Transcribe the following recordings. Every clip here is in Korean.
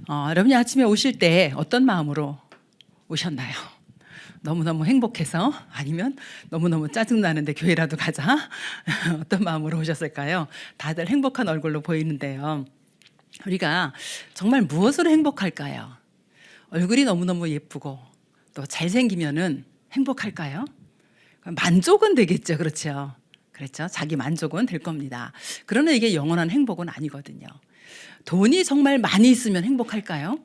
여러분이 아침에 오실 때 어떤 마음으로 오셨나요? 너무너무 행복해서? 아니면 너무너무 짜증나는데 교회라도 가자? 어떤 마음으로 오셨을까요? 다들 행복한 얼굴로 보이는데요. 우리가 정말 무엇으로 행복할까요? 얼굴이 너무너무 예쁘고 또 잘생기면은 행복할까요? 만족은 되겠죠. 그렇죠? 그렇죠? 자기 만족은 될 겁니다. 그러나 이게 영원한 행복은 아니거든요. 돈이 정말 많이 있으면 행복할까요?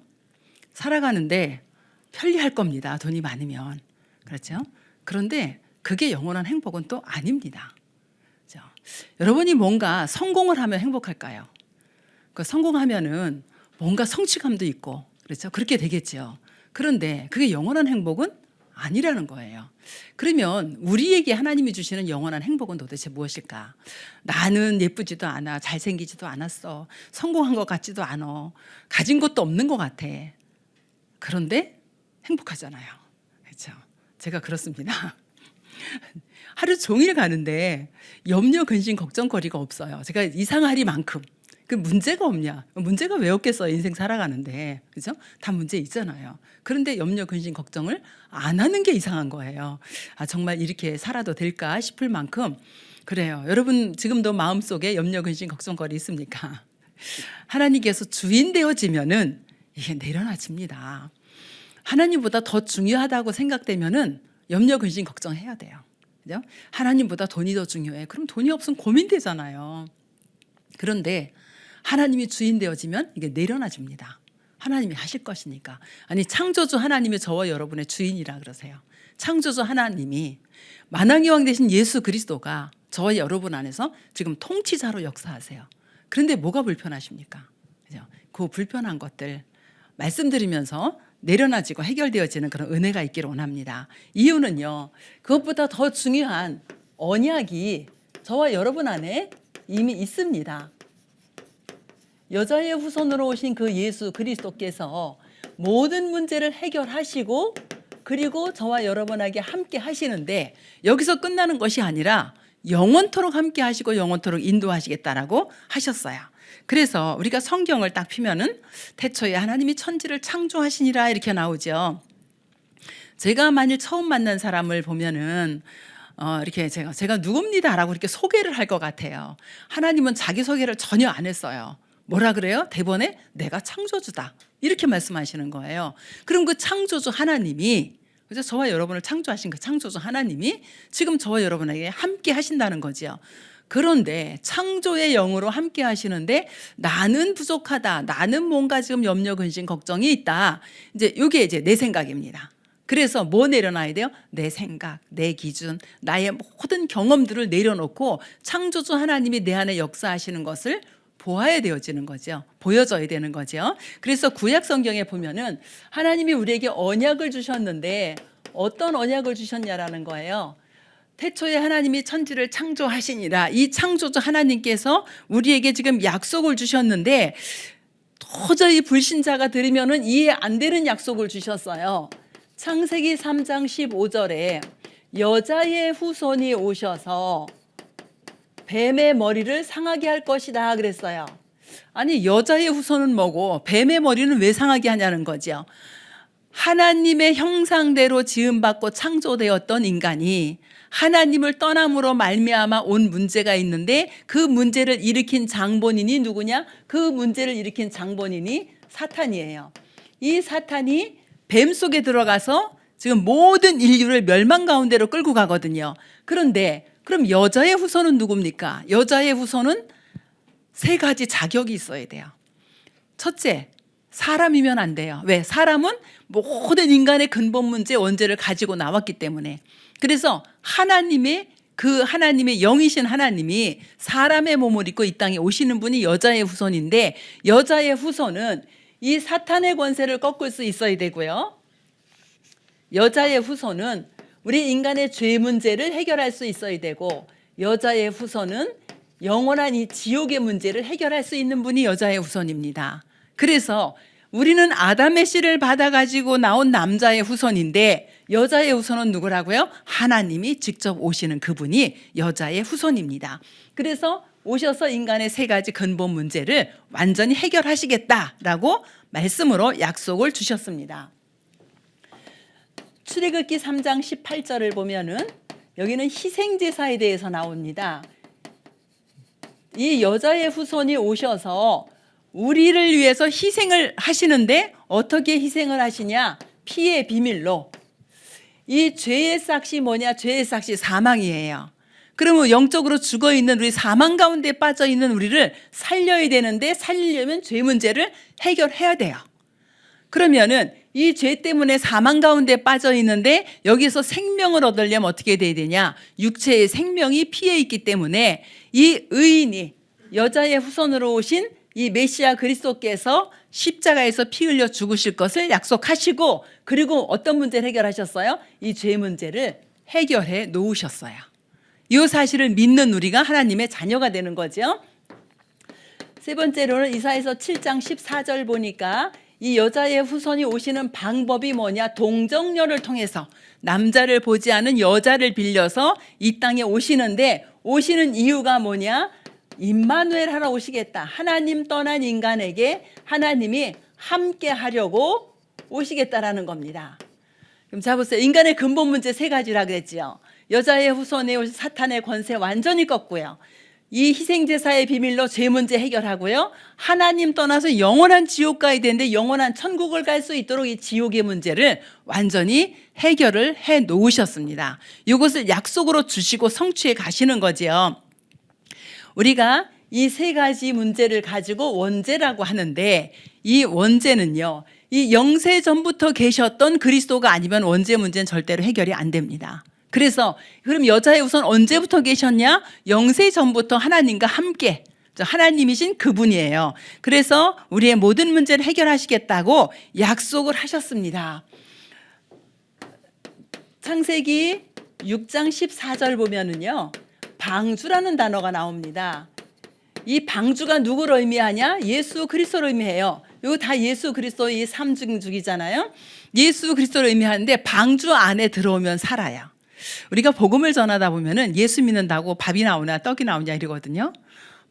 살아가는데 편리할 겁니다. 돈이 많으면. 그렇죠? 그런데 그게 영원한 행복은 또 아닙니다. 그렇죠? 여러분이 뭔가 성공을 하면 행복할까요? 그 성공하면은 뭔가 성취감도 있고, 그렇죠? 그렇게 되겠죠. 그런데 그게 영원한 행복은 아니라는 거예요. 그러면 우리에게 하나님이 주시는 영원한 행복은 도대체 무엇일까? 나는 예쁘지도 않아, 잘생기지도 않았어, 성공한 것 같지도 않아, 가진 것도 없는 것 같아. 그런데 행복하잖아요. 그렇죠? 제가 그렇습니다. 하루 종일 가는데 염려, 근심, 걱정거리가 없어요. 제가 이상하리만큼. 그 문제가 없냐? 문제가 왜 없겠어요? 인생 살아가는데. 그죠? 다 문제 있잖아요. 그런데 염려, 근심, 걱정을 안 하는 게 이상한 거예요. 정말 이렇게 살아도 될까 싶을 만큼 그래요. 여러분 지금도 마음속에 염려, 근심, 걱정거리 있습니까? 하나님께서 주인 되어지면은 이게 내려놔집니다. 하나님보다 더 중요하다고 생각되면은 염려, 근심, 걱정해야 돼요. 그죠? 하나님보다 돈이 더 중요해. 그럼 돈이 없으면 고민되잖아요. 그런데 하나님이 주인 되어지면 이게 내려놔집니다. 하나님이 하실 것이니까. 아니, 창조주 하나님이 저와 여러분의 주인이라 그러세요. 창조주 하나님이 만왕의 왕 되신 예수 그리스도가 저와 여러분 안에서 지금 통치자로 역사하세요. 그런데 뭐가 불편하십니까? 그죠? 그 불편한 것들 말씀드리면서 내려놔지고 해결되어지는 그런 은혜가 있기를 원합니다. 이유는요, 그것보다 더 중요한 언약이 저와 여러분 안에 이미 있습니다. 여자의 후손으로 오신 그 예수 그리스도께서 모든 문제를 해결하시고 그리고 저와 여러분에게 함께 하시는데 여기서 끝나는 것이 아니라 영원토록 함께 하시고 영원토록 인도하시겠다라고 하셨어요. 그래서 우리가 성경을 딱 피면은 태초에 하나님이 천지를 창조하시니라 이렇게 나오죠. 제가 만일 처음 만난 사람을 보면은 이렇게 제가 누굽니다라고 이렇게 소개를 할 것 같아요. 하나님은 자기 소개를 전혀 안 했어요. 뭐라 그래요? 대본에 내가 창조주다 이렇게 말씀하시는 거예요. 그럼 그 창조주 하나님이, 그죠? 저와 여러분을 창조하신 그 창조주 하나님이 지금 저와 여러분에게 함께 하신다는 거죠. 그런데 창조의 영으로 함께 하시는데 나는 부족하다, 나는 뭔가 지금 염려, 근심, 걱정이 있다. 이제 이게 이제 내 생각입니다. 그래서 뭐 내려놔야 돼요? 내 생각, 내 기준, 나의 모든 경험들을 내려놓고 창조주 하나님이 내 안에 역사하시는 것을 보아야 되어지는 거죠. 보여져야 되는 거죠. 그래서 구약 성경에 보면은 하나님이 우리에게 언약을 주셨는데 어떤 언약을 주셨냐라는 거예요. 태초에 하나님이 천지를 창조하시니라. 이 창조주 하나님께서 우리에게 지금 약속을 주셨는데 도저히 불신자가 들으면은 이해 안 되는 약속을 주셨어요. 창세기 3장 15절에 여자의 후손이 오셔서 뱀의 머리를 상하게 할 것이다 그랬어요. 아니, 여자의 후손은 뭐고 뱀의 머리는 왜 상하게 하냐는 거죠. 하나님의 형상대로 지음받고 창조되었던 인간이 하나님을 떠남으로 말미암아 온 문제가 있는데 그 문제를 일으킨 장본인이 누구냐? 그 문제를 일으킨 장본인이 사탄이에요. 이 사탄이 뱀 속에 들어가서 지금 모든 인류를 멸망 가운데로 끌고 가거든요. 그런데 그럼 여자의 후손은 누굽니까? 여자의 후손은 세 가지 자격이 있어야 돼요. 첫째, 사람이면 안 돼요. 왜? 사람은 모든 인간의 근본 문제 원죄를 가지고 나왔기 때문에. 그래서 하나님의 영이신 하나님이 사람의 몸을 입고 이 땅에 오시는 분이 여자의 후손인데 여자의 후손은 이 사탄의 권세를 꺾을 수 있어야 되고요. 여자의 후손은 우리 인간의 죄 문제를 해결할 수 있어야 되고 여자의 후손은 영원한 이 지옥의 문제를 해결할 수 있는 분이 여자의 후손입니다. 그래서 우리는 아담의 씨를 받아가지고 나온 남자의 후손인데 여자의 후손은 누구라고요? 하나님이 직접 오시는 그분이 여자의 후손입니다. 그래서 오셔서 인간의 세 가지 근본 문제를 완전히 해결하시겠다라고 말씀으로 약속을 주셨습니다. 출애굽기 3장 18절을 보면은 여기는 희생제사에 대해서 나옵니다. 이 여자의 후손이 오셔서 우리를 위해서 희생을 하시는데 어떻게 희생을 하시냐? 피의 비밀로. 이 죄의 삭이 뭐냐? 죄의 삭이 사망이에요. 그러면 영적으로 죽어있는 우리 사망 가운데 빠져있는 우리를 살려야 되는데 살리려면 죄 문제를 해결해야 돼요. 그러면은 이 죄 때문에 사망 가운데 빠져 있는데 여기서 생명을 얻으려면 어떻게 돼야 되냐? 육체의 생명이 피해 있기 때문에 이 의인이 여자의 후손으로 오신 이 메시아 그리스도께서 십자가에서 피 흘려 죽으실 것을 약속하시고 그리고 어떤 문제를 해결하셨어요? 이 죄 문제를 해결해 놓으셨어요. 이 사실을 믿는 우리가 하나님의 자녀가 되는 거죠. 세 번째로는 이사야서 7장 14절 보니까 이 여자의 후손이 오시는 방법이 뭐냐? 동정녀를 통해서 남자를 보지 않은 여자를 빌려서 이 땅에 오시는데 오시는 이유가 뭐냐? 임마누엘 하러 오시겠다. 하나님 떠난 인간에게 하나님이 함께 하려고 오시겠다라는 겁니다. 그럼 자 보세요. 인간의 근본 문제 세 가지라 그랬지요. 여자의 후손에 오신 사탄의 권세 완전히 꺾고요. 이 희생제사의 비밀로 죄 문제 해결하고요. 하나님 떠나서 영원한 지옥 가야 되는데 영원한 천국을 갈 수 있도록 이 지옥의 문제를 완전히 해결을 해 놓으셨습니다. 이것을 약속으로 주시고 성취해 가시는 거지요. 우리가 이 세 가지 문제를 가지고 원죄라고 하는데 이 원죄는요. 이 영세 전부터 계셨던 그리스도가 아니면 원죄 문제는 절대로 해결이 안 됩니다. 그래서 그럼 여자의 우선 언제부터 계셨냐? 영세 전부터 하나님과 함께 하나님이신 그분이에요. 그래서 우리의 모든 문제를 해결하시겠다고 약속을 하셨습니다. 창세기 6장 14절 보면은요. 방주라는 단어가 나옵니다. 이 방주가 누구를 의미하냐? 예수 그리스도를 의미해요. 이거 다 예수 그리스도의 삼중주기잖아요. 예수 그리스도를 의미하는데 방주 안에 들어오면 살아요. 우리가 복음을 전하다 보면은 예수 믿는다고 밥이 나오나 떡이 나오냐 이러거든요.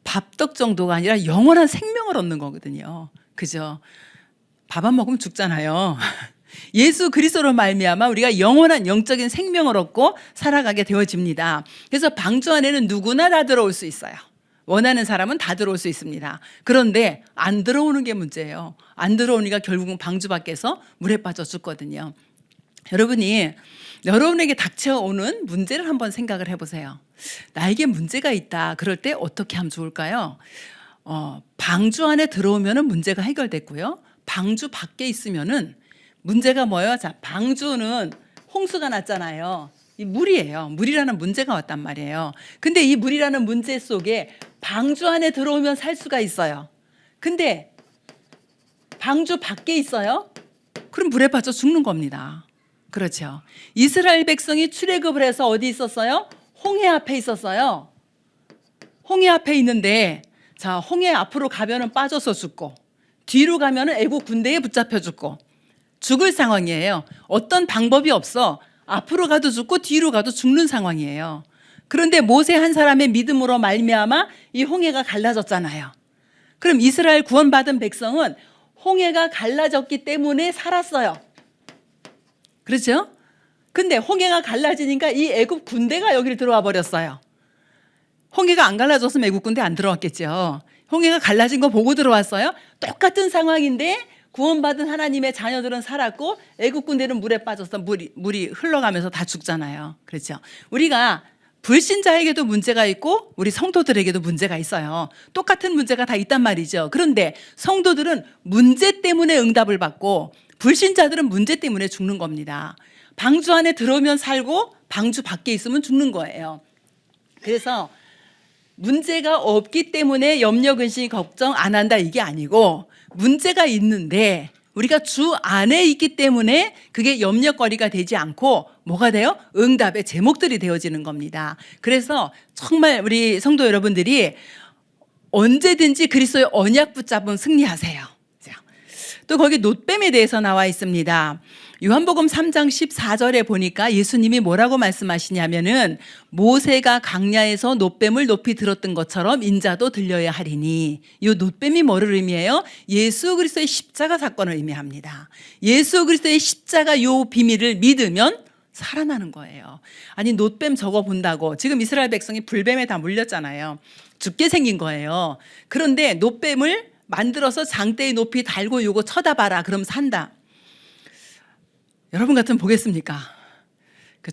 밥, 떡 정도가 아니라 영원한 생명을 얻는 거거든요. 그죠? 밥 안 먹으면 죽잖아요. 예수 그리스도로 말미암아 우리가 영원한 영적인 생명을 얻고 살아가게 되어집니다. 그래서 방주 안에는 누구나 다 들어올 수 있어요. 원하는 사람은 다 들어올 수 있습니다. 그런데 안 들어오는 게 문제예요. 안 들어오니까 결국은 방주 밖에서 물에 빠져 죽거든요. 여러분에게 닥쳐오는 문제를 한번 생각을 해보세요. 나에게 문제가 있다. 그럴 때 어떻게 하면 좋을까요? 방주 안에 들어오면 문제가 해결됐고요. 방주 밖에 있으면은 문제가 뭐예요? 자, 방주는 홍수가 났잖아요. 이 물이에요. 물이라는 문제가 왔단 말이에요. 근데 이 물이라는 문제 속에 방주 안에 들어오면 살 수가 있어요. 근데 방주 밖에 있어요? 그럼 물에 빠져 죽는 겁니다. 그렇죠. 이스라엘 백성이 출애굽을 해서 어디 있었어요? 홍해 앞에 있었어요. 홍해 앞에 있는데 자, 홍해 앞으로 가면은 빠져서 죽고 뒤로 가면은 애국 군대에 붙잡혀 죽고 죽을 상황이에요. 어떤 방법이 없어. 앞으로 가도 죽고 뒤로 가도 죽는 상황이에요. 그런데 모세 한 사람의 믿음으로 말미암아 이 홍해가 갈라졌잖아요. 그럼 이스라엘 구원받은 백성은 홍해가 갈라졌기 때문에 살았어요. 그렇죠? 근데 홍해가 갈라지니까 이 애굽 군대가 여기를 들어와 버렸어요. 홍해가 안 갈라졌으면 애굽 군대 안 들어왔겠죠. 홍해가 갈라진 거 보고 들어왔어요. 똑같은 상황인데 구원받은 하나님의 자녀들은 살았고 애굽 군대는 물에 빠져서 물이 흘러가면서 다 죽잖아요. 그렇죠? 우리가 불신자에게도 문제가 있고 우리 성도들에게도 문제가 있어요. 똑같은 문제가 다 있단 말이죠. 그런데 성도들은 문제 때문에 응답을 받고 불신자들은 문제 때문에 죽는 겁니다. 방주 안에 들어오면 살고 방주 밖에 있으면 죽는 거예요. 그래서 문제가 없기 때문에 염려, 근심, 걱정 안 한다 이게 아니고 문제가 있는데 우리가 주 안에 있기 때문에 그게 염려거리가 되지 않고 뭐가 돼요? 응답의 제목들이 되어지는 겁니다. 그래서 정말 우리 성도 여러분들이 언제든지 그리스도의 언약 붙잡으면 승리하세요. 또 거기 놋뱀에 대해서 나와 있습니다. 요한복음 3장 14절에 보니까 예수님이 뭐라고 말씀하시냐면은 모세가 광야에서 놋뱀을 높이 들었던 것처럼 인자도 들려야 하리니, 이 놋뱀이 뭐를 의미해요? 예수 그리스도의 십자가 사건을 의미합니다. 예수 그리스도의 십자가 요 비밀을 믿으면 살아나는 거예요. 아니 놋뱀 저거 본다고 지금 이스라엘 백성이 불뱀에 다 물렸잖아요. 죽게 생긴 거예요. 그런데 놋뱀을 만들어서 장대에 높이 달고 요거 쳐다봐라 그럼 산다. 여러분 같으면 보겠습니까?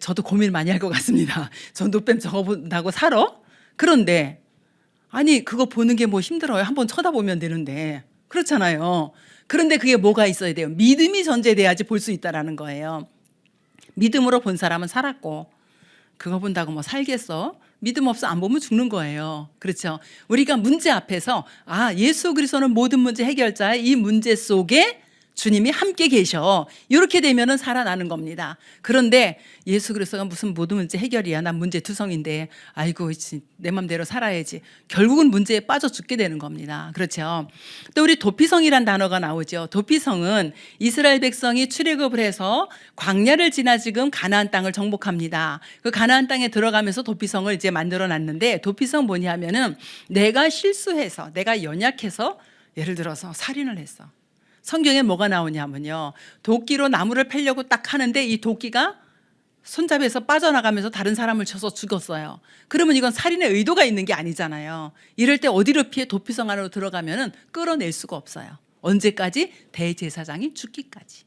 저도 고민 많이 할 것 같습니다. 전 놋뱀 저거 본다고 살아? 그런데 아니 그거 보는 게 뭐 힘들어요. 한번 쳐다보면 되는데. 그렇잖아요. 그런데 그게 뭐가 있어야 돼요? 믿음이 전제돼야지 볼 수 있다라는 거예요. 믿음으로 본 사람은 살았고, 그거 본다고 뭐 살겠어? 믿음 없어 안 보면 죽는 거예요. 그렇죠? 우리가 문제 앞에서 예수 그리스도는 모든 문제 해결자야. 이 문제 속에 주님이 함께 계셔. 이렇게 되면은 살아나는 겁니다. 그런데 예수 그리스도가 무슨 모든 문제 해결이야. 난 문제 투성인데 아이고 내 맘대로 살아야지. 결국은 문제에 빠져 죽게 되는 겁니다. 그렇죠? 또 우리 도피성이란 단어가 나오죠. 도피성은 이스라엘 백성이 출애굽을 해서 광야를 지나 지금 가나안 땅을 정복합니다. 그 가나안 땅에 들어가면서 도피성을 이제 만들어 놨는데, 도피성 뭐냐면은 내가 실수해서 내가 연약해서 예를 들어서 살인을 했어. 성경에 뭐가 나오냐면요, 도끼로 나무를 패려고 딱 하는데 이 도끼가 손잡이에서 빠져나가면서 다른 사람을 쳐서 죽었어요. 그러면 이건 살인의 의도가 있는 게 아니잖아요. 이럴 때 어디로 피해? 도피성 안으로 들어가면은 끌어낼 수가 없어요. 언제까지? 대제사장이 죽기까지.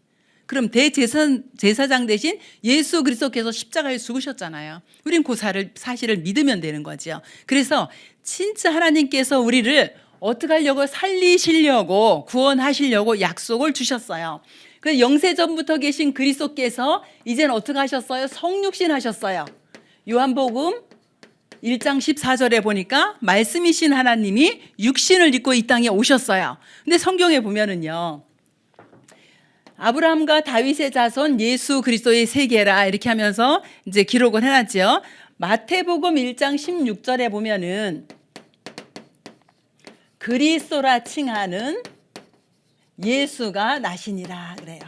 그럼 대제사장 대신 예수 그리스도께서 십자가에 죽으셨잖아요. 우린 그 사실을 믿으면 되는 거죠. 그래서 진짜 하나님께서 우리를 어떻게 하려고? 살리시려고, 구원하시려고 약속을 주셨어요. 그 영세전부터 계신 그리스도께서 이제는 어떻게 하셨어요? 성육신 하셨어요. 요한복음 1장 14절에 보니까 말씀이신 하나님이 육신을 입고 이 땅에 오셨어요. 근데 성경에 보면은요, 아브라함과 다윗의 자손 예수 그리스도의 세계라 이렇게 하면서 이제 기록을 해놨죠. 마태복음 1장 16절에 보면은 그리스도라 칭하는 예수가 나시니라 그래요.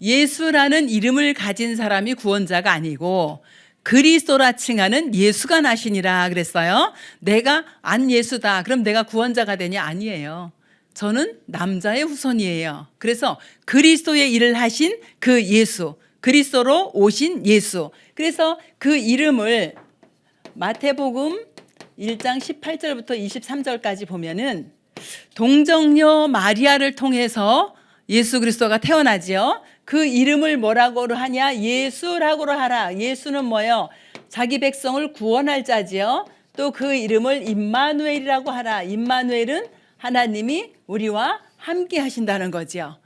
예수라는 이름을 가진 사람이 구원자가 아니고 그리스도라 칭하는 예수가 나시니라 그랬어요. 내가 안 예수다 그럼 내가 구원자가 되냐? 아니에요. 저는 남자의 후손이에요. 그래서 그리스도의 일을 하신 그 예수, 그리스도로 오신 예수. 그래서 그 이름을 마태복음 1장 18절부터 23절까지 보면은 동정녀 마리아를 통해서 예수 그리스도가 태어나지요. 그 이름을 뭐라고 하냐? 예수라고 하라. 예수는 뭐예요? 자기 백성을 구원할 자지요. 또 그 이름을 임마누엘이라고 하라. 임마누엘은 하나님이 우리와 함께 하신다는 거죠.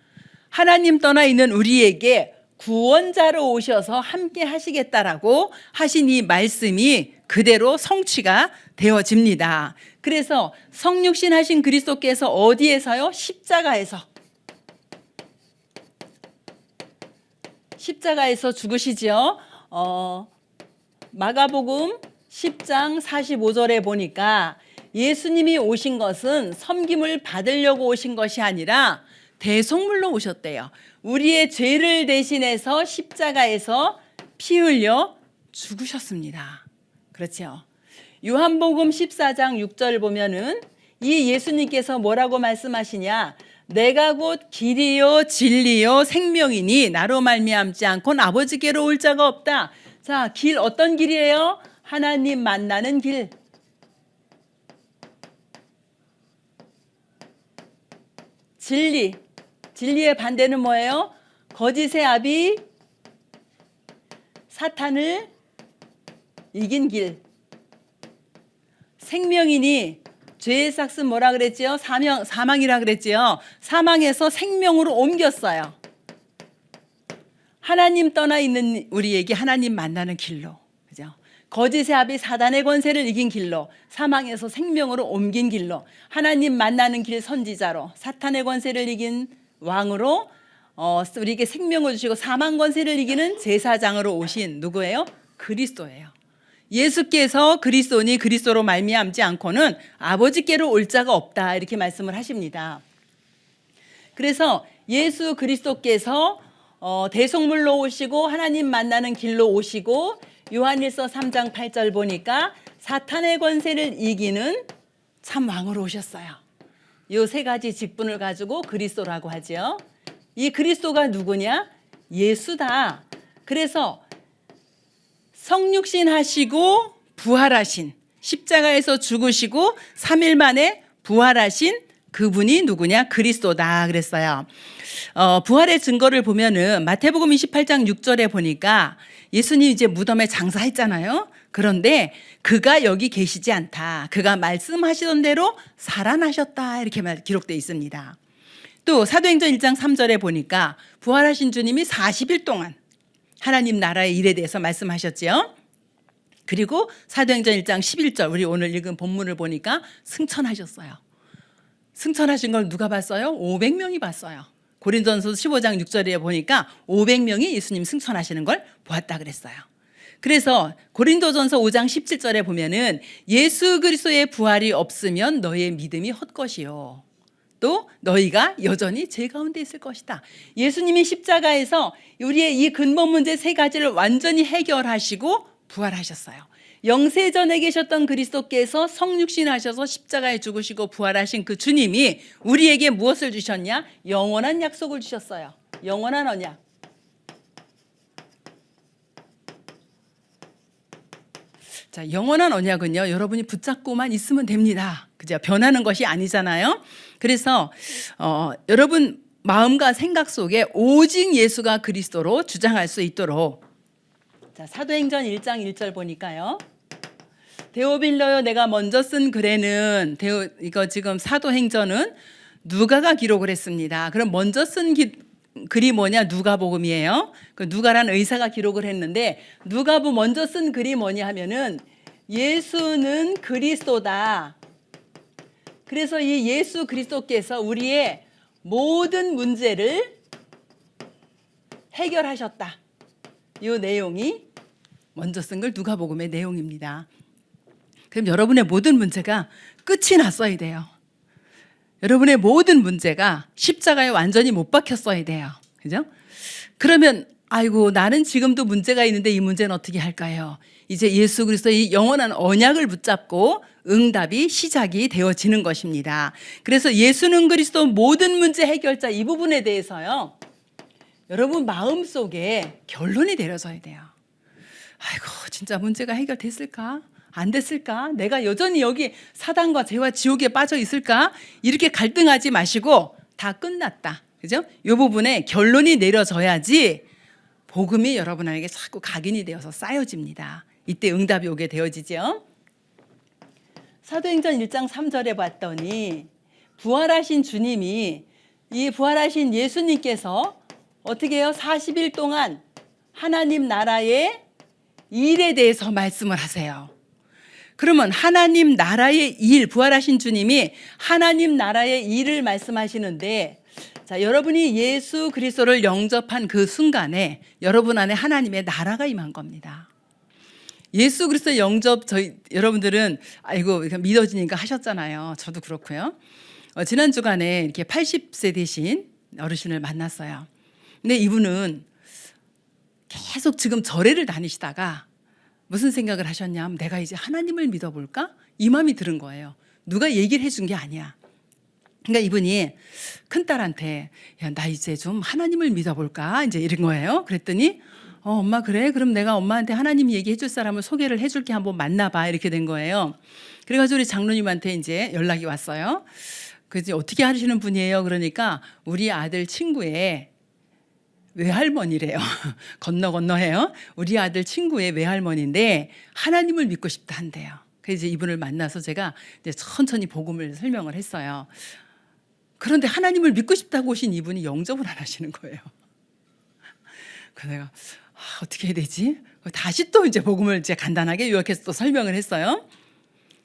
하나님 떠나 있는 우리에게 구원자로 오셔서 함께 하시겠다라고 하신 이 말씀이 그대로 성취가 되어집니다. 그래서 성육신 하신 그리스도께서 어디에서요? 십자가에서 죽으시죠. 마가복음 10장 45절에 보니까 예수님이 오신 것은 섬김을 받으려고 오신 것이 아니라 대속물로 오셨대요. 우리의 죄를 대신해서 십자가에서 피 흘려 죽으셨습니다. 그렇죠. 요한복음 14장 6절 보면은 이 예수님께서 뭐라고 말씀하시냐? 내가 곧 길이요 진리요 생명이니 나로 말미암지 않고는 아버지께로 올 자가 없다. 자, 길 어떤 길이에요? 하나님 만나는 길. 진리. 진리의 반대는 뭐예요? 거짓의 아비 사탄을 이긴 길. 생명이니 죄의 삭은 뭐라 그랬지요? 사망이라 그랬지요. 사망에서 생명으로 옮겼어요. 하나님 떠나 있는 우리에게 하나님 만나는 길로, 그죠? 거짓의 아비 사단의 권세를 이긴 길로, 사망에서 생명으로 옮긴 길로, 하나님 만나는 길 선지자로, 사탄의 권세를 이긴 왕으로 우리에게 생명을 주시고 사망 권세를 이기는 제사장으로 오신 누구예요? 그리스도예요. 예수께서 그리스도니 그리스도로 말미암지 않고는 아버지께로 올 자가 없다 이렇게 말씀을 하십니다. 그래서 예수 그리스도께서 대속물로 오시고 하나님 만나는 길로 오시고 요한일서 3장 8절 보니까 사탄의 권세를 이기는 참 왕으로 오셨어요. 이 세 가지 직분을 가지고 그리스도라고 하죠. 이 그리스도가 누구냐? 예수다. 그래서 성육신 하시고 부활하신, 십자가에서 죽으시고 3일 만에 부활하신 그분이 누구냐? 그리스도다 그랬어요. 부활의 증거를 보면은 마태복음 28장 6절에 보니까 예수님 이제 무덤에 장사했잖아요. 그런데 그가 여기 계시지 않다. 그가 말씀하시던 대로 살아나셨다. 이렇게 기록되어 있습니다. 또 사도행전 1장 3절에 보니까 부활하신 주님이 40일 동안 하나님 나라의 일에 대해서 말씀하셨지요. 그리고 사도행전 1장 11절 우리 오늘 읽은 본문을 보니까 승천하셨어요. 승천하신 걸 누가 봤어요? 500명이 봤어요. 고린도전서 15장 6절에 보니까 500명이 예수님 승천하시는 걸 보았다 그랬어요. 그래서 고린도전서 5장 17절에 보면은 예수 그리스도의 부활이 없으면 너의 믿음이 헛것이요. 또 너희가 여전히 죄 가운데 있을 것이다. 예수님이 십자가에서 우리의 이 근본 문제 세 가지를 완전히 해결하시고 부활하셨어요. 영세전에 계셨던 그리스도께서 성육신하셔서 십자가에 죽으시고 부활하신 그 주님이 우리에게 무엇을 주셨냐? 영원한 약속을 주셨어요. 영원한 언약. 자, 영원한 언약은요, 여러분이 붙잡고만 있으면 됩니다. 그죠? 변하는 것이 아니잖아요. 그래서 여러분 마음과 생각 속에 오직 예수가 그리스도로 주장할 수 있도록. 자, 사도행전 1장 1절 보니까요. 데오빌로요, 내가 먼저 쓴 글에는 이거 지금 사도행전은 누가가 기록을 했습니다. 그럼 먼저 쓴 글이 뭐냐? 누가복음이에요. 그 누가라는 의사가 기록을 했는데 누가복음 먼저 쓴 글이 뭐냐 하면은 예수는 그리스도다. 그래서 이 예수 그리스도께서 우리의 모든 문제를 해결하셨다. 이 내용이 먼저 쓴 글 누가복음의 내용입니다. 그럼 여러분의 모든 문제가 끝이 났어야 돼요. 여러분의 모든 문제가 십자가에 완전히 못 박혔어야 돼요. 그죠? 그러면 아이고 나는 지금도 문제가 있는데 이 문제는 어떻게 할까요? 이제 예수 그리스도의 영원한 언약을 붙잡고 응답이 시작이 되어지는 것입니다. 그래서 예수는 그리스도 모든 문제 해결자 이 부분에 대해서요. 여러분 마음속에 결론이 내려져야 돼요. 아이고 진짜 문제가 해결됐을까? 안 됐을까? 내가 여전히 여기 사단과 죄와 지옥에 빠져 있을까? 이렇게 갈등하지 마시고 다 끝났다. 그죠? 이 부분에 결론이 내려져야지 복음이 여러분에게 자꾸 각인이 되어서 쌓여집니다. 이때 응답이 오게 되어지죠. 사도행전 1장 3절에 봤더니 부활하신 주님이 이 부활하신 예수님께서 어떻게 해요? 40일 동안 하나님 나라의 일에 대해서 말씀을 하세요. 그러면 하나님 나라의 일, 부활하신 주님이 하나님 나라의 일을 말씀하시는데 자, 여러분이 예수 그리스도를 영접한 그 순간에 여러분 안에 하나님의 나라가 임한 겁니다. 예수 그리스도 영접 여러분들은 아이고 믿어지니까 하셨잖아요. 저도 그렇고요. 지난 주간에 이렇게 80세 되신 어르신을 만났어요. 근데 이분은 계속 지금 절에를 다니시다가 무슨 생각을 하셨냐면 내가 이제 하나님을 믿어볼까? 이 마음이 들은 거예요. 누가 얘기를 해준 게 아니야. 그러니까 이분이 큰딸한테 야, 나 이제 좀 하나님을 믿어볼까? 이제 이런 거예요. 그랬더니 엄마 그래? 그럼 내가 엄마한테 하나님 얘기해 줄 사람을 소개를 해줄게 한번 만나봐. 이렇게 된 거예요. 그래가지고 우리 장로님한테 이제 연락이 왔어요. 그래서 어떻게 하시는 분이에요? 그러니까 우리 아들 친구의 외할머니래요. 건너 해요. 우리 아들 친구의 외할머니인데 하나님을 믿고 싶다 한대요. 그래서 이분을 만나서 제가 이제 천천히 복음을 설명을 했어요. 그런데 하나님을 믿고 싶다고 오신 이분이 영접을 안 하시는 거예요. 그래서 내가 어떻게 해야 되지? 다시 또 이제 복음을 이제 간단하게 요약해서 또 설명을 했어요.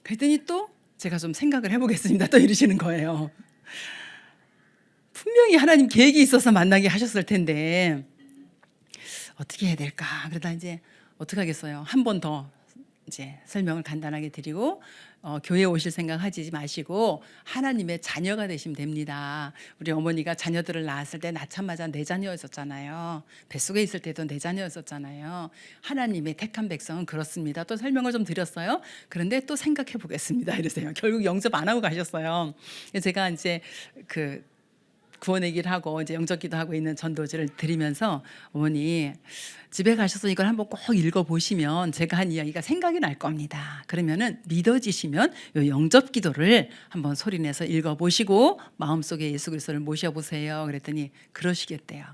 그랬더니 또 제가 좀 생각을 해보겠습니다. 또 이러시는 거예요. 분명히 하나님 계획이 있어서 만나게 하셨을 텐데 어떻게 해야 될까? 그러다 이제 어떻게 하겠어요? 한 번 더 이제 설명을 간단하게 드리고 교회 오실 생각 하지 마시고 하나님의 자녀가 되시면 됩니다. 우리 어머니가 자녀들을 낳았을 때 낳자마자 내 자녀였었잖아요. 뱃속에 있을 때도 내 자녀였었잖아요. 하나님의 택한 백성은 그렇습니다. 또 설명을 좀 드렸어요. 그런데 또 생각해 보겠습니다. 이러세요. 결국 영접 안 하고 가셨어요. 제가 이제 그 구원 얘기를 하고 이제 영접기도 하고 있는 전도지를 드리면서 어머니 집에 가셔서 이걸 한번 꼭 읽어보시면 제가 한 이야기가 생각이 날 겁니다. 그러면은 믿어지시면 이 영접기도를 한번 소리내서 읽어보시고 마음속에 예수 그리스도를 모셔보세요. 그랬더니 그러시겠대요.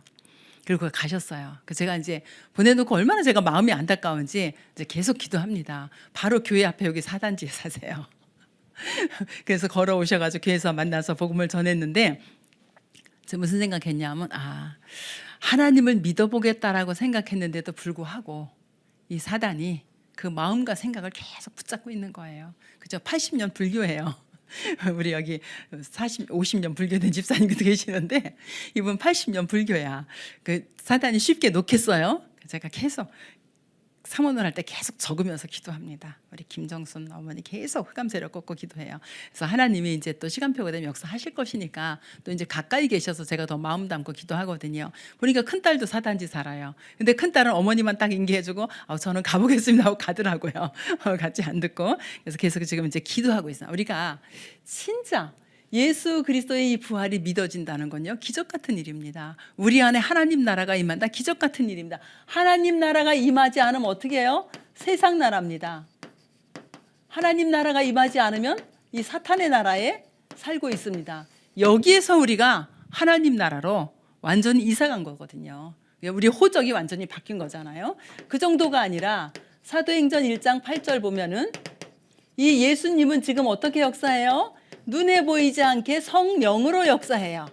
그리고 가셨어요. 제가 이제 보내놓고 얼마나 제가 마음이 안타까운지 이제 계속 기도합니다. 바로 교회 앞에 여기 4단지에 사세요. 그래서 걸어오셔가지고 교회에서 만나서 복음을 전했는데 제가 무슨 생각했냐면 하나님을 믿어보겠다라고 생각했는데도 불구하고 이 사단이 그 마음과 생각을 계속 붙잡고 있는 거예요. 그죠? 80년 불교예요. 우리 여기 50년 불교된 집사님도 계시는데 이분 80년 불교야. 그 사단이 쉽게 놓겠어요. 제가 계속 사모를 할 때 계속 적으면서 기도합니다. 우리 김정순 어머니 계속 흑암세력 꺾고 기도해요. 그래서 하나님이 이제 또 시간표가 되면 역사하실 것이니까 또 이제 가까이 계셔서 제가 더 마음 담고 기도하거든요. 보니까 큰딸도 4단지 살아요. 근데 큰딸은 어머니만 딱 인계해주고 저는 가보겠습니다 하고 가더라고요. 같이 안 듣고. 그래서 계속 지금 이제 기도하고 있어요. 우리가 진짜 예수 그리스도의 이 부활이 믿어진다는 건요 기적 같은 일입니다. 우리 안에 하나님 나라가 임한다. 기적 같은 일입니다. 하나님 나라가 임하지 않으면 어떻게 해요? 세상 나라입니다. 하나님 나라가 임하지 않으면 이 사탄의 나라에 살고 있습니다. 여기에서 우리가 하나님 나라로 완전히 이사간 거거든요. 우리 호적이 완전히 바뀐 거잖아요. 그 정도가 아니라 사도행전 1장 8절 보면은 이 예수님은 지금 어떻게 역사해요? 눈에 보이지 않게 성령으로 역사해요.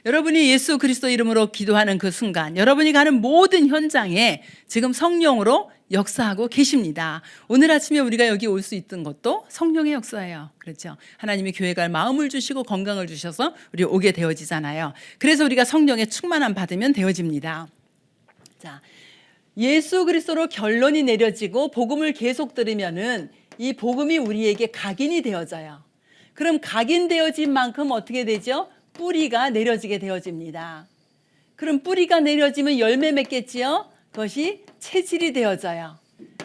여러분이 예수 그리스도 이름으로 기도하는 그 순간 여러분이 가는 모든 현장에 지금 성령으로 역사하고 계십니다. 오늘 아침에 우리가 여기 올 수 있던 것도 성령의 역사예요. 그렇죠? 하나님이 교회 갈 마음을 주시고 건강을 주셔서 우리 오게 되어지잖아요. 그래서 우리가 성령의 충만함 받으면 되어집니다. 자, 예수 그리스도로 결론이 내려지고 복음을 계속 들으면은 이 복음이 우리에게 각인이 되어져요. 그럼 각인되어진 만큼 어떻게 되죠? 뿌리가 내려지게 되어집니다. 그럼 뿌리가 내려지면 열매 맺겠지요? 그것이 체질이 되어져요.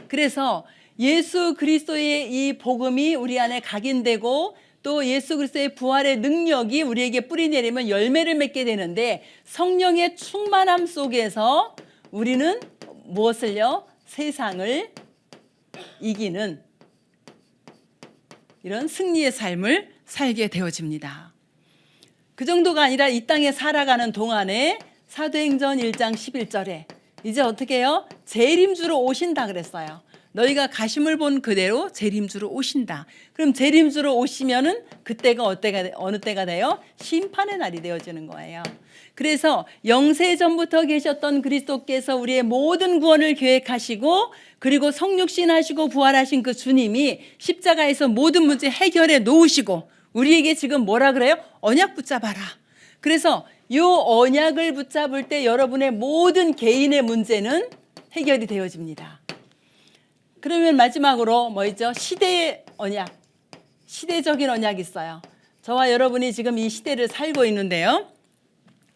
그래서 예수 그리스도의 이 복음이 우리 안에 각인되고 또 예수 그리스도의 부활의 능력이 우리에게 뿌리 내리면 열매를 맺게 되는데 성령의 충만함 속에서 우리는 무엇을요? 세상을 이기는 이런 승리의 삶을 살게 되어집니다. 그 정도가 아니라 이 땅에 살아가는 동안에 사도행전 1장 11절에 이제 어떻게 해요? 재림주로 오신다 그랬어요. 너희가 가심을 본 그대로 재림주로 오신다. 그럼 재림주로 오시면은 그때가 어느 때가 돼요? 심판의 날이 되어지는 거예요. 그래서 영세전부터 계셨던 그리스도께서 우리의 모든 구원을 계획하시고 그리고 성육신하시고 부활하신 그 주님이 십자가에서 모든 문제 해결해 놓으시고 우리에게 지금 뭐라 그래요? 언약 붙잡아라. 그래서 이 언약을 붙잡을 때 여러분의 모든 개인의 문제는 해결이 되어집니다. 그러면 마지막으로 뭐 있죠? 시대의 언약, 시대적인 언약이 있어요. 저와 여러분이 지금 이 시대를 살고 있는데요.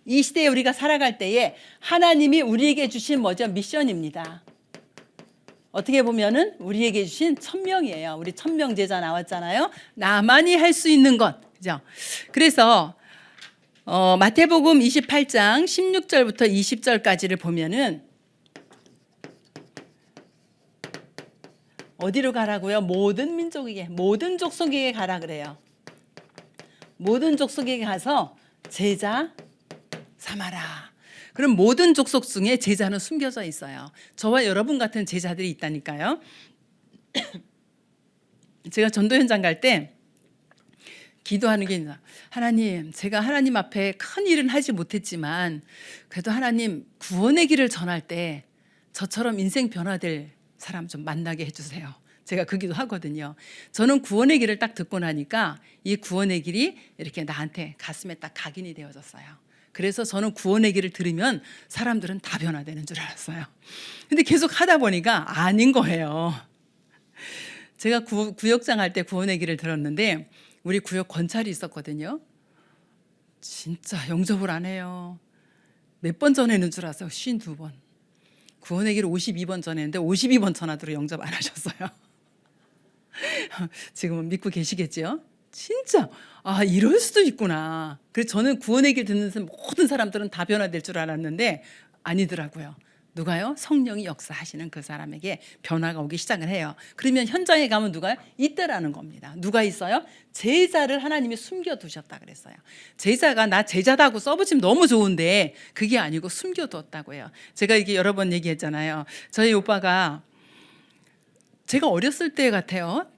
이 시대에 우리가 살아갈 때에 하나님이 우리에게 주신 뭐죠? 미션입니다. 어떻게 보면은 우리에게 주신 천명이에요. 우리 천명 제자 나왔잖아요. 나만이 할 수 있는 것. 그죠? 그래서 마태복음 28장 16절부터 20절까지를 보면은 어디로 가라고요? 모든 민족에게, 모든 족속에게 가라 그래요. 모든 족속에게 가서 제자 삼아라. 그럼 모든 족속 중에 제자는 숨겨져 있어요. 저와 여러분 같은 제자들이 있다니까요. 제가 전도 현장 갈 때 기도하는 게 있나. 하나님, 제가 하나님 앞에 큰 일은 하지 못했지만 그래도 하나님 구원의 길을 전할 때 저처럼 인생 변화될 사람 좀 만나게 해주세요. 제가 그 기도 하거든요. 저는 구원의 길을 딱 듣고 나니까 이 구원의 길이 이렇게 나한테 가슴에 딱 각인이 되어졌어요. 그래서 저는 구원의 길을 들으면 사람들은 다 변화되는 줄 알았어요. 근데 계속 하다 보니까 아닌 거예요. 제가 구역장 할 때 구원의 길을 들었는데 우리 구역 권찰이 있었거든요. 진짜 영접을 안 해요. 몇 번 전에는 줄 알았어요. 52번. 구원의 길 52번 전했는데 52번 전화들어 영접 안 하셨어요. 지금은 믿고 계시겠죠? 진짜 이럴 수도 있구나. 그래서 저는 구원의 길 듣는 모든 사람들은 다 변화될 줄 알았는데 아니더라고요. 누가요? 성령이 역사하시는 그 사람에게 변화가 오기 시작을 해요. 그러면 현장에 가면 누가요? 있다라는 겁니다. 누가 있어요? 제자를 하나님이 숨겨두셨다 그랬어요. 제자가 나 제자다고 써붙이면 너무 좋은데 그게 아니고 숨겨두었다고요. 제가 이게 여러 번 얘기했잖아요. 저희 오빠가 제가 어렸을 때 같아요.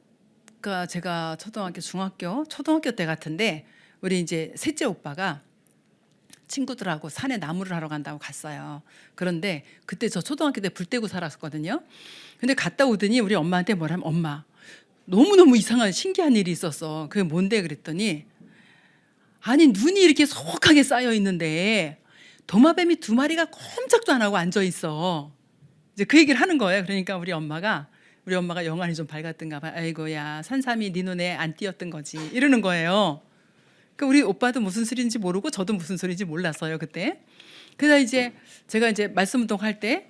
그러니까 제가 초등학교 때 같은데 우리 이제 셋째 오빠가 친구들하고 산에 나무를 하러 간다고 갔어요. 그런데 그때 저 초등학교 때 불 떼고 살았거든요. 근데 갔다 오더니 우리 엄마한테 뭐라면 엄마 너무너무 이상한 신기한 일이 있었어. 그게 뭔데 그랬더니 아니 눈이 이렇게 소복하게 쌓여 있는데 도마뱀이 2마리가 꼼짝도 안 하고 앉아 있어. 이제 그 얘기를 하는 거예요. 그러니까 우리 엄마가 영안이 좀 밝았던가 봐. 아이고야 산삼이 네 눈에 안 띄었던 거지 이러는 거예요. 그러니까 우리 오빠도 무슨 소리인지 모르고 저도 무슨 소리인지 몰랐어요 그때. 그래서 이제 제가 이제 말씀 운동할 때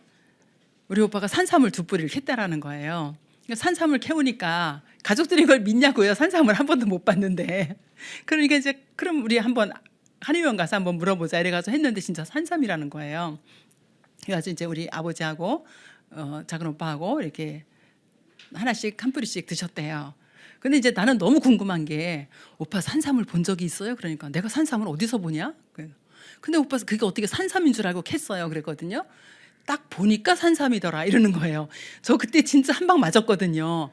우리 오빠가 산삼을 2뿌리를 캤다라는 거예요. 그러니까 산삼을 캐우니까 가족들이 이걸 믿냐고요. 산삼을 한 번도 못 봤는데. 그러니까 이제 그럼 우리 한번 한의원 가서 한번 물어보자 이래가지고 했는데 진짜 산삼이라는 거예요. 그래서 이제 우리 아버지하고 작은 오빠하고 이렇게 하나씩 한 뿌리씩 드셨대요. 근데 이제 나는 너무 궁금한 게 오빠 산삼을 본 적이 있어요? 그러니까 내가 산삼을 어디서 보냐? 근데 오빠 그게 어떻게 산삼인 줄 알고 캤어요? 그랬거든요. 딱 보니까 산삼이더라 이러는 거예요. 저 그때 진짜 한 방 맞았거든요.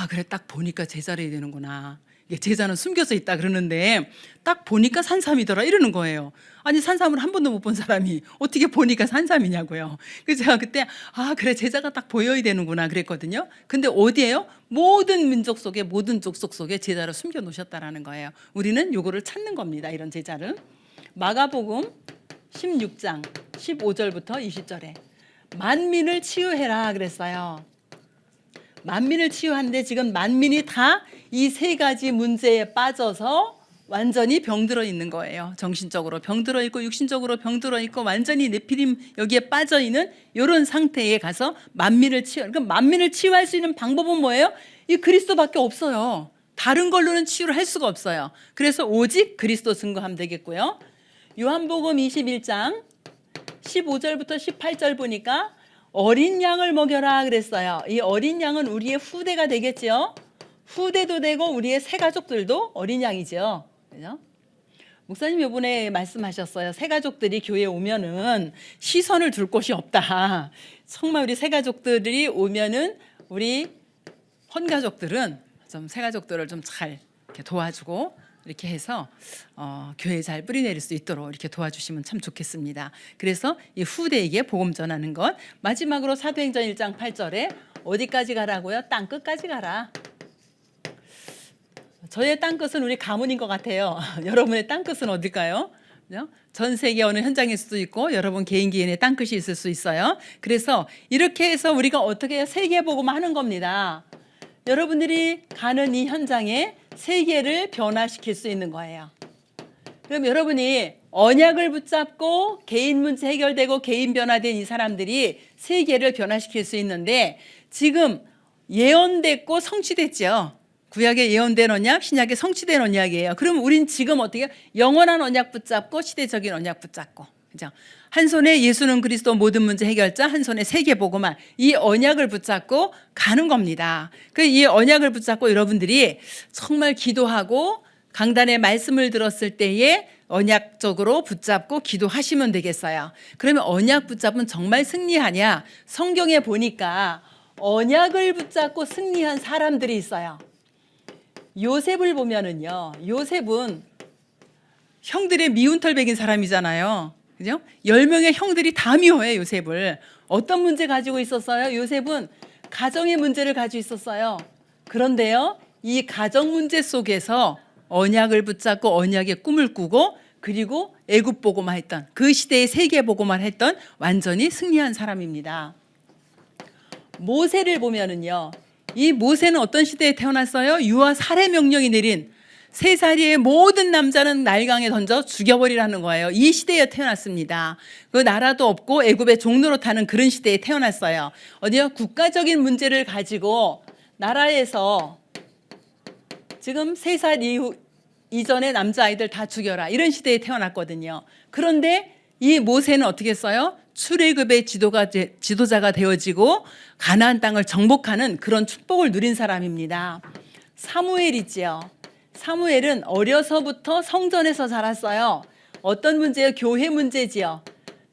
그래 딱 보니까 제자를 해야 되는구나. 이게 제자는 숨겨져 있다 그러는데 딱 보니까 산삼이더라 이러는 거예요. 아니 산삼을 한 번도 못 본 사람이 어떻게 보니까 산삼이냐고요. 그래서 제가 그때 그래 제자가 딱 보여야 되는구나 그랬거든요. 근데 어디에요? 모든 민족 속에 모든 족속 속에 제자를 숨겨 놓으셨다라는 거예요. 우리는 요거를 찾는 겁니다. 이런 제자를. 마가복음 16장 15절부터 20절에 만민을 치유해라 그랬어요. 만민을 치유하는데 지금 만민이 다 이 3가지 문제에 빠져서 완전히 병들어 있는 거예요. 정신적으로 병들어 있고 육신적으로 병들어 있고 완전히 네피림 여기에 빠져 있는 이런 상태에 가서 만민을 그러니까 만민을 치유할 수 있는 방법은 뭐예요? 이 그리스도밖에 없어요. 다른 걸로는 치유를 할 수가 없어요. 그래서 오직 그리스도 증거하면 되겠고요. 요한복음 21장 15절부터 18절 보니까 어린 양을 먹여라 그랬어요. 이 어린 양은 우리의 후대가 되겠죠. 후대도 되고 우리의 새 가족들도 어린 양이죠. 그죠? 목사님 이번에 말씀하셨어요. 새 가족들이 교회에 오면은 시선을 둘 곳이 없다. 정말 우리 새 가족들이 오면은 우리 헌 가족들은 좀 새 가족들을 좀 잘 이렇게 도와주고 이렇게 해서 교회에 잘 뿌리내릴 수 있도록 이렇게 도와주시면 참 좋겠습니다. 그래서 이 후대에게 복음 전하는 것. 마지막으로 사도행전 1장 8절에 어디까지 가라고요? 땅 끝까지 가라. 저의 땅끝은 우리 가문인 것 같아요. 여러분의 땅끝은 어딜까요? 전 세계 어느 현장일 수도 있고 여러분 개인 개인의 땅끝이 있을 수 있어요. 그래서 이렇게 해서 우리가 어떻게 세계복음 하는 겁니다. 여러분들이 가는 이 현장에 세계를 변화시킬 수 있는 거예요. 그럼 여러분이 언약을 붙잡고 개인 문제 해결되고 개인 변화된 이 사람들이 세계를 변화시킬 수 있는데 지금 예언됐고 성취됐죠. 구약에 예언된 언약, 신약에 성취된 언약이에요. 그럼 우린 지금 어떻게 해요? 영원한 언약 붙잡고 시대적인 언약 붙잡고, 그죠? 한 손에 예수는 그리스도 모든 문제 해결자, 한 손에 세계복음화, 이 언약을 붙잡고 가는 겁니다. 그 이 언약을 붙잡고 여러분들이 정말 기도하고 강단의 말씀을 들었을 때에 언약적으로 붙잡고 기도하시면 되겠어요. 그러면 언약 붙잡으면 정말 승리하냐? 성경에 보니까 언약을 붙잡고 승리한 사람들이 있어요. 요셉을 보면은요, 요셉은 형들의 미운 털백인 사람이잖아요. 그죠? 10명의 형들이 다 미워해, 요셉을. 어떤 문제 가지고 있었어요? 요셉은 가정의 문제를 가지고 있었어요. 그런데요, 이 가정 문제 속에서 언약을 붙잡고 언약의 꿈을 꾸고 그리고 애굽 보고만 했던 그 시대의 세계 보고만 했던 완전히 승리한 사람입니다. 모세를 보면은요, 이 모세는 어떤 시대에 태어났어요? 유아 살해 명령이 내린 3살의 모든 남자는 나일강에 던져 죽여버리라는 거예요. 이 시대에 태어났습니다. 그 나라도 없고 애굽의 종로로 타는 그런 시대에 태어났어요. 어디요? 국가적인 문제를 가지고 나라에서 지금 3살 이전에 남자아이들 다 죽여라, 이런 시대에 태어났거든요. 그런데 이 모세는 어떻게 했어요? 출애굽의 지도자가 되어지고 가나안 땅을 정복하는 그런 축복을 누린 사람입니다. 사무엘이지요. 사무엘은 어려서부터 성전에서 자랐어요. 어떤 문제예요? 교회 문제지요.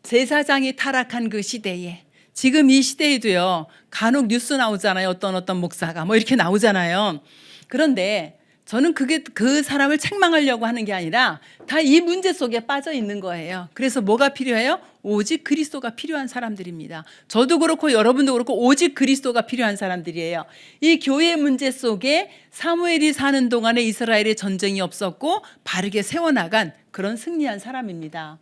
제사장이 타락한 그 시대에, 지금 이 시대에도요, 간혹 뉴스 나오잖아요. 어떤 목사가 뭐 이렇게 나오잖아요. 그런데 저는 그게 그 사람을 책망하려고 하는 게 아니라 다 이 문제 속에 빠져 있는 거예요. 그래서 뭐가 필요해요? 오직 그리스도가 필요한 사람들입니다. 저도 그렇고 여러분도 그렇고 오직 그리스도가 필요한 사람들이에요. 이 교회 문제 속에 사무엘이 사는 동안에 이스라엘에 전쟁이 없었고 바르게 세워나간 그런 승리한 사람입니다.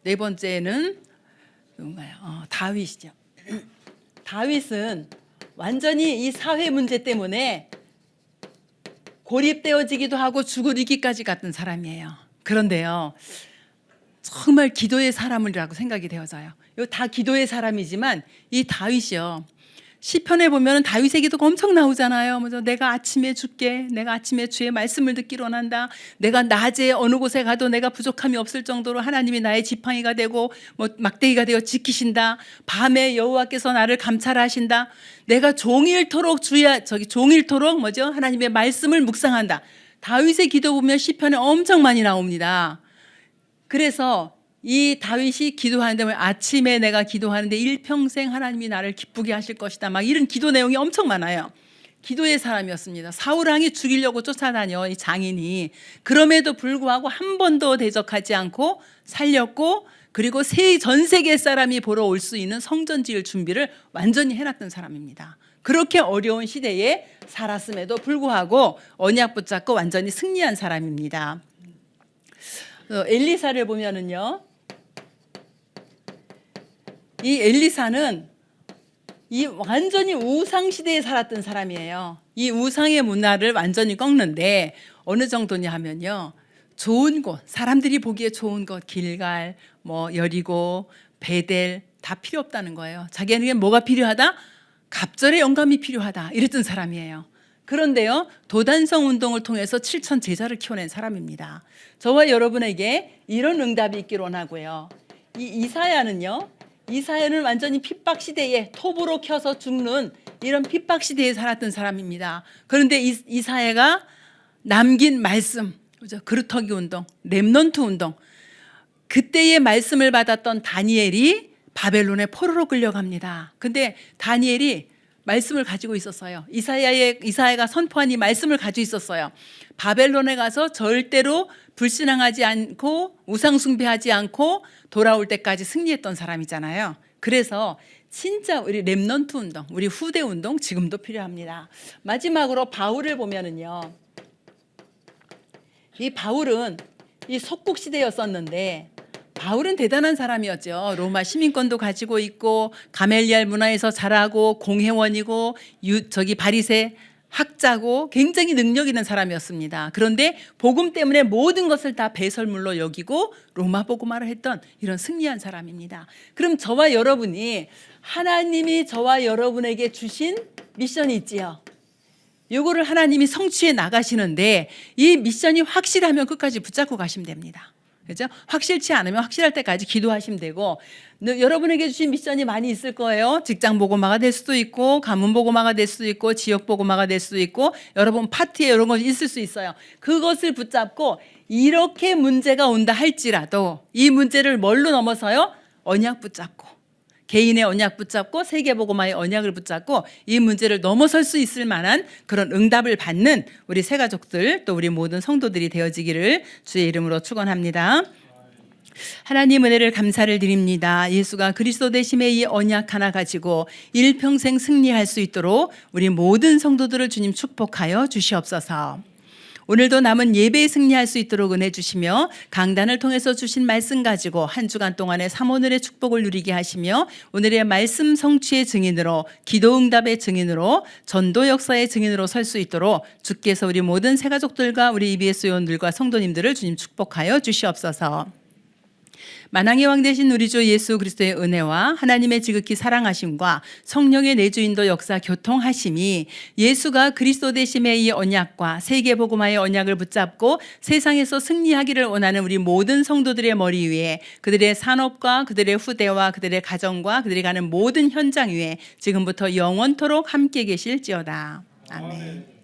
네 번째는 누군가요? 다윗이죠. 다윗은 완전히 이 사회 문제 때문에 고립되어지기도 하고 죽으리기까지 갔던 사람이에요. 그런데요, 정말 기도의 사람이라고 생각이 되어져요. 이거 다 기도의 사람이지만 이 다윗이요, 시편에 보면 다윗의 기도가 엄청 나오잖아요. 먼저 내가 아침에 죽게, 내가 아침에 주의 말씀을 듣기로 원한다. 내가 낮에 어느 곳에 가도 내가 부족함이 없을 정도로 하나님이 나의 지팡이가 되고 뭐 막대기가 되어 지키신다. 밤에 여호와께서 나를 감찰하신다. 내가 종일토록 종일토록 하나님의 말씀을 묵상한다. 다윗의 기도 보면 시편에 엄청 많이 나옵니다. 그래서 이 다윗이 기도하는데 아침에 내가 기도하는데 일평생 하나님이 나를 기쁘게 하실 것이다, 막 이런 기도 내용이 엄청 많아요. 기도의 사람이었습니다. 사울왕이 죽이려고 쫓아다녀, 이 장인이. 그럼에도 불구하고 한 번도 대적하지 않고 살렸고, 그리고 전 세계 사람이 보러 올 수 있는 성전 지을 준비를 완전히 해놨던 사람입니다. 그렇게 어려운 시대에 살았음에도 불구하고 언약 붙잡고 완전히 승리한 사람입니다. 엘리사를 보면은요, 이 엘리사는 이 완전히 우상 시대에 살았던 사람이에요. 이 우상의 문화를 완전히 꺾는데 어느 정도냐 하면요, 좋은 곳, 사람들이 보기에 좋은 곳, 길갈, 여리고, 베델 다 필요 없다는 거예요. 자기에게 뭐가 필요하다? 갑절의 영감이 필요하다, 이랬던 사람이에요. 그런데요, 도단성 운동을 통해서 7천 제자를 키워낸 사람입니다. 저와 여러분에게 이런 응답이 있기를 원하고요. 이사야는 완전히 핍박 시대에 톱으로 켜서 죽는 이런 핍박 시대에 살았던 사람입니다. 그런데 이사야가 남긴 말씀, 그죠? 그루터기 운동, 렘넌트 운동, 그때의 말씀을 받았던 다니엘이 바벨론에 포로로 끌려갑니다. 근데 다니엘이 말씀을 가지고 있었어요. 이사야가 선포한 이 말씀을 가지고 있었어요. 바벨론에 가서 절대로 불신앙하지 않고 우상 숭배하지 않고 돌아올 때까지 승리했던 사람이잖아요. 그래서 진짜 우리 렘넌트 운동, 우리 후대 운동 지금도 필요합니다. 마지막으로 바울을 보면은요, 이 바울은 이 속국 시대였었는데 바울은 대단한 사람이었죠. 로마 시민권도 가지고 있고 가멜리알 문화에서 자라고 공회원이고 바리새 학자고 굉장히 능력 있는 사람이었습니다. 그런데 복음 때문에 모든 것을 다 배설물로 여기고 로마 복음화를 했던 이런 승리한 사람입니다. 그럼 저와 여러분이, 하나님이 저와 여러분에게 주신 미션이 있지요. 이거를 하나님이 성취해 나가시는데 이 미션이 확실하면 끝까지 붙잡고 가시면 됩니다. 그렇죠? 확실치 않으면 확실할 때까지 기도하시면 되고, 여러분에게 주신 미션이 많이 있을 거예요. 직장 보고마가 될 수도 있고, 가문 보고마가 될 수도 있고, 지역 보고마가 될 수도 있고, 여러분 파티에 이런 것이 있을 수 있어요. 그것을 붙잡고 이렇게 문제가 온다 할지라도 이 문제를 뭘로 넘어서요? 언약 붙잡고, 개인의 언약 붙잡고 세계보고마의 언약을 붙잡고 이 문제를 넘어설 수 있을 만한 그런 응답을 받는 우리 새가족들, 또 우리 모든 성도들이 되어지기를 주의 이름으로 축원합니다. 하나님 은혜를 감사를 드립니다. 예수가 그리스도 되심의 이 언약 하나 가지고 일평생 승리할 수 있도록 우리 모든 성도들을 주님 축복하여 주시옵소서. 오늘도 남은 예배에 승리할 수 있도록 은혜 주시며 강단을 통해서 주신 말씀 가지고 한 주간 동안의 삼오늘의 축복을 누리게 하시며 오늘의 말씀 성취의 증인으로 기도 응답의 증인으로 전도 역사의 증인으로 설 수 있도록 주께서 우리 모든 새가족들과 우리 EBS 요원들과 성도님들을 주님 축복하여 주시옵소서. 만왕의 왕 되신 우리 주 예수 그리스도의 은혜와 하나님의 지극히 사랑하심과 성령의 내주인도 역사 교통하심이 예수가 그리스도 되심의 이 언약과 세계복음화의 언약을 붙잡고 세상에서 승리하기를 원하는 우리 모든 성도들의 머리 위에 그들의 산업과 그들의 후대와 그들의 가정과 그들이 가는 모든 현장 위에 지금부터 영원토록 함께 계실지어다. 아멘.